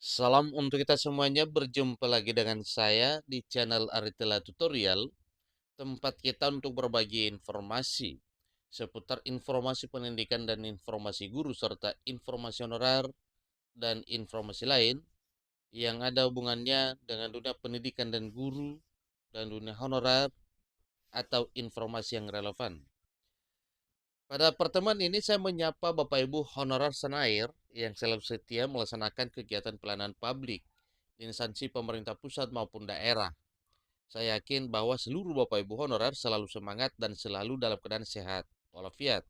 Salam untuk kita semuanya, berjumpa lagi dengan saya di channel Aritela Tutorial, tempat kita untuk berbagi informasi seputar informasi pendidikan dan informasi guru serta informasi honorer dan informasi lain yang ada hubungannya dengan dunia pendidikan dan guru dan dunia honorer atau informasi yang relevan. Pada pertemuan ini saya menyapa Bapak Ibu honorer Senair yang selalu setia melaksanakan kegiatan pelayanan publik di instansi pemerintah pusat maupun daerah. Saya yakin bahwa seluruh Bapak Ibu honorer selalu semangat dan selalu dalam keadaan sehat walafiat.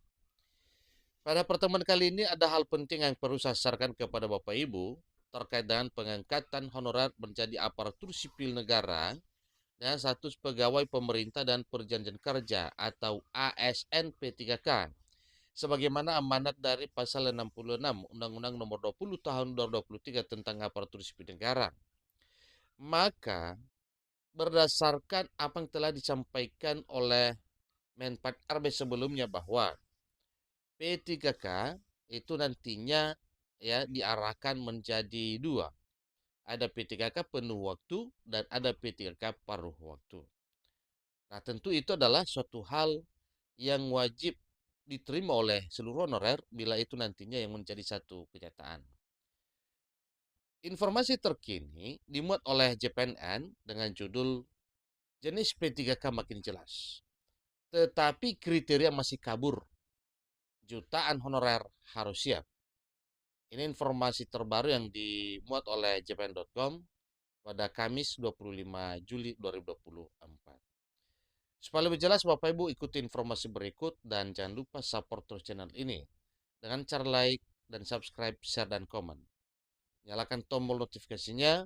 Pada pertemuan kali ini ada hal penting yang perlu saya sarankan kepada Bapak Ibu terkait dengan pengangkatan honorer menjadi aparatur sipil negara dan status pegawai pemerintah dan perjanjian kerja atau ASN P3K sebagaimana amanat dari pasal 66 Undang-Undang Nomor 20 Tahun 2023 tentang aparatur sipil negara. Maka berdasarkan apa yang telah disampaikan oleh Menpan RB sebelumnya bahwa P3K itu nantinya ya diarahkan menjadi dua. Ada P3K penuh waktu dan ada P3K paruh waktu. Nah, tentu itu adalah suatu hal yang wajib diterima oleh seluruh honorer bila itu nantinya yang menjadi satu kenyataan. Informasi terkini dimuat oleh JPNN dengan judul jenis P3K makin jelas. Tetapi kriteria masih kabur. Jutaan honorer harus siap. Ini informasi terbaru yang dimuat oleh jpn.com pada Kamis 25 Juli 2024. Supaya lebih jelas, Bapak Ibu ikuti informasi berikut dan jangan lupa support terus channel ini dengan cara like dan subscribe, share, dan komen. Nyalakan tombol notifikasinya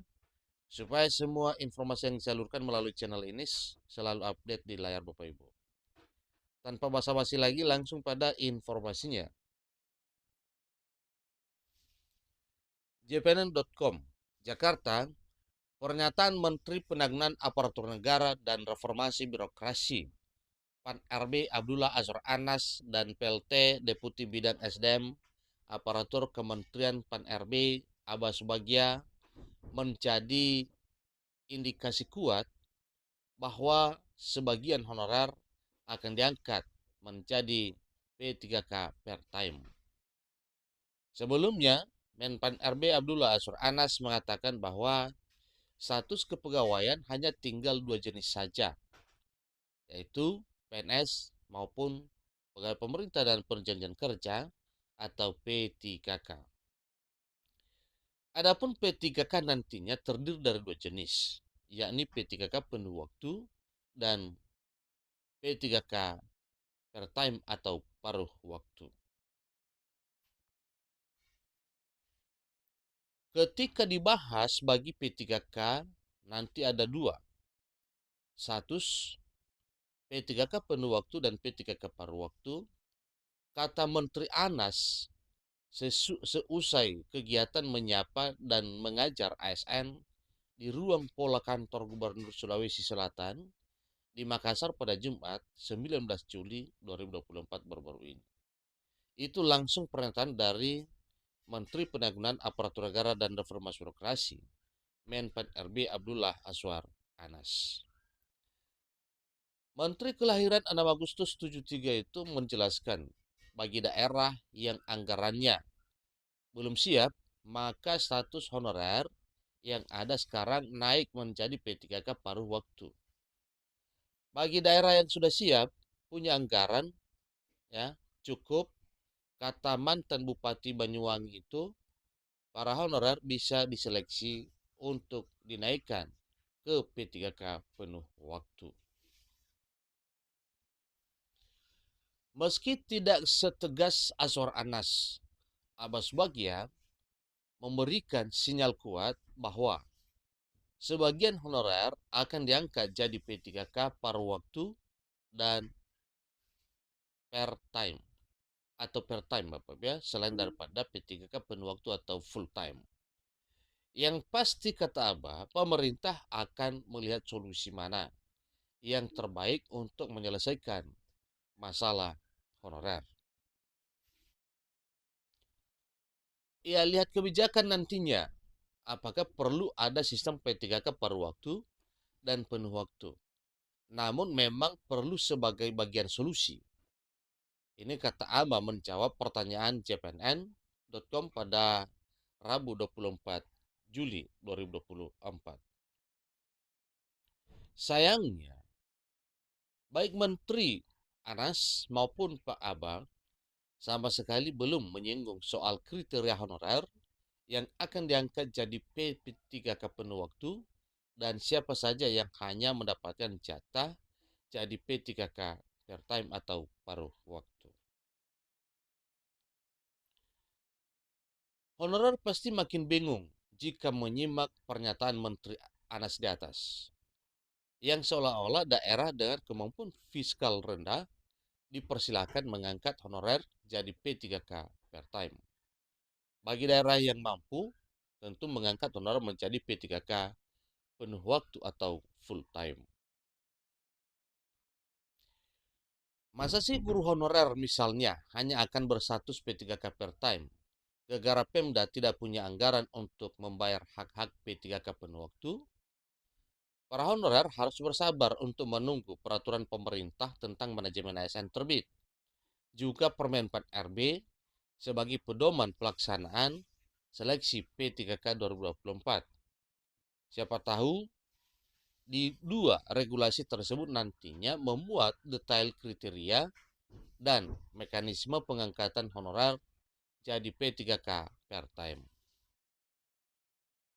supaya semua informasi yang disalurkan melalui channel ini selalu update di layar Bapak Ibu. Tanpa basa-basi lagi, langsung pada informasinya. jpn.com, Jakarta, pernyataan Menteri Penanganan Aparatur Negara dan Reformasi Birokrasi Pan RB Abdullah Azwar Anas dan PLT Deputi Bidang SDM Aparatur Kementerian Pan RB Abbas Subagia menjadi indikasi kuat bahwa sebagian honorer akan diangkat menjadi P3K per time. Sebelumnya, Menpan RB Abdullah Azwar Anas mengatakan bahwa status kepegawaian hanya tinggal dua jenis saja, yaitu PNS maupun pegawai pemerintah dan perjanjian kerja atau P3K. Adapun P3K nantinya terdiri dari dua jenis, yakni P3K penuh waktu dan P3K per time atau paruh waktu. Ketika dibahas bagi P3K nanti ada dua, status P3K penuh waktu dan P3K paruh waktu. Kata Menteri Anas seusai kegiatan menyapa dan mengajar ASN di ruang pola kantor Gubernur Sulawesi Selatan di Makassar pada Jumat 19 Juli 2024 baru-baru ini. Itu langsung pernyataan dari Menteri Penanganan Aparatur Negara dan Reformasi Birokrasi, Menpan RB Abdullah Azwar Anas. Menteri Kelahiran 6 Agustus 73 itu menjelaskan bagi daerah yang anggarannya belum siap, maka status honorer yang ada sekarang naik menjadi P3K paruh waktu. Bagi daerah yang sudah siap, punya anggaran ya cukup, kata mantan Bupati Banyuwangi itu, para honorer bisa diseleksi untuk dinaikkan ke P3K penuh waktu. Meski tidak setegas Azwar Anas, Abbas Bagia memberikan sinyal kuat bahwa sebagian honorer akan diangkat jadi P3K paruh waktu dan per time atau per time Bapak ya, selain daripada P3K penuh waktu atau full time. Yang pasti kata Abah, pemerintah akan melihat solusi mana yang terbaik untuk menyelesaikan masalah honorer. Ya, lihat kebijakan nantinya. apakah perlu ada sistem P3K paruh waktu dan penuh waktu. Namun memang perlu sebagai bagian solusi. Ini kata Aba menjawab pertanyaan JPNN.com pada Rabu 24 Juli 2024. Sayangnya, baik Menteri Anas maupun Pak Aba sama sekali belum menyinggung soal kriteria honorer yang akan diangkat jadi P3K penuh waktu dan siapa saja yang hanya mendapatkan jatah jadi P3K per time atau paruh waktu. Honorer pasti makin bingung jika menyimak pernyataan Menteri Anas di atas, yang seolah-olah daerah dengan kemampuan fiskal rendah dipersilakan mengangkat honorer jadi P3K per time. Bagi daerah yang mampu, tentu mengangkat honorer menjadi P3K penuh waktu atau full time. Masa sih guru honorer misalnya hanya akan berstatus P3K per time? Gara-gara Pemda tidak punya anggaran untuk membayar hak-hak P3K penuh waktu? Para honorer harus bersabar untuk menunggu peraturan pemerintah tentang manajemen ASN terbit. Juga Permen 4 RB sebagai pedoman pelaksanaan seleksi P3K 2024. Siapa tahu di dua regulasi tersebut nantinya memuat detail kriteria dan mekanisme pengangkatan honorer jadi P3K per time.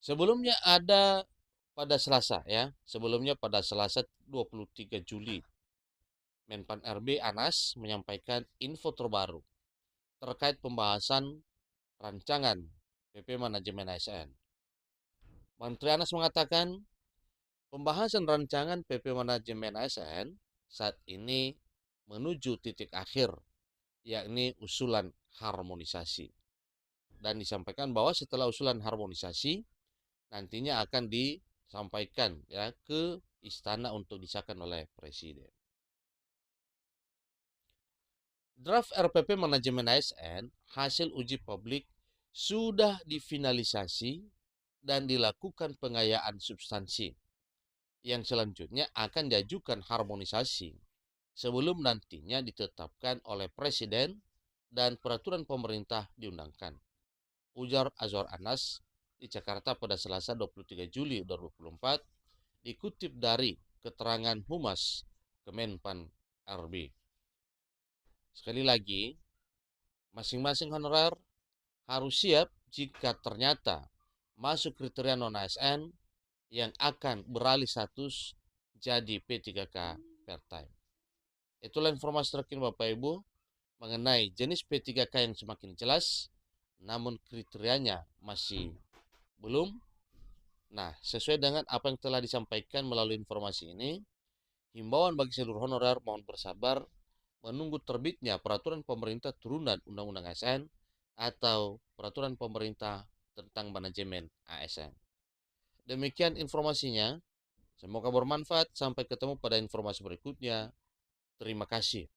Sebelumnya pada Selasa 23 Juli, Menpan RB Anas menyampaikan info terbaru terkait pembahasan rancangan PP Manajemen ASN. Menteri Anas mengatakan, pembahasan rancangan PP Manajemen ASN saat ini menuju titik akhir, yakni usulan harmonisasi. Dan disampaikan bahwa setelah usulan harmonisasi, nantinya akan disampaikan ya ke istana untuk disahkan oleh Presiden. Draft RPP Manajemen ASN hasil uji publik sudah difinalisasi dan dilakukan pengayaan substansi yang selanjutnya akan diajukan harmonisasi sebelum nantinya ditetapkan oleh Presiden dan peraturan pemerintah diundangkan. Ujar Azwar Anas di Jakarta pada Selasa 23 Juli 2024 dikutip dari keterangan Humas Kemenpan RB. Sekali lagi, masing-masing honorer harus siap jika ternyata masuk kriteria non-ASN yang akan beralih status jadi P3K per time. Itulah informasi terkini Bapak Ibu mengenai jenis P3K yang semakin jelas, namun kriterianya masih belum. Nah, sesuai dengan apa yang telah disampaikan melalui informasi ini, himbauan bagi seluruh honorer mohon bersabar menunggu terbitnya peraturan pemerintah turunan Undang-Undang ASN atau peraturan pemerintah tentang manajemen ASN. Demikian informasinya. Semoga bermanfaat. Sampai ketemu pada informasi berikutnya. Terima kasih.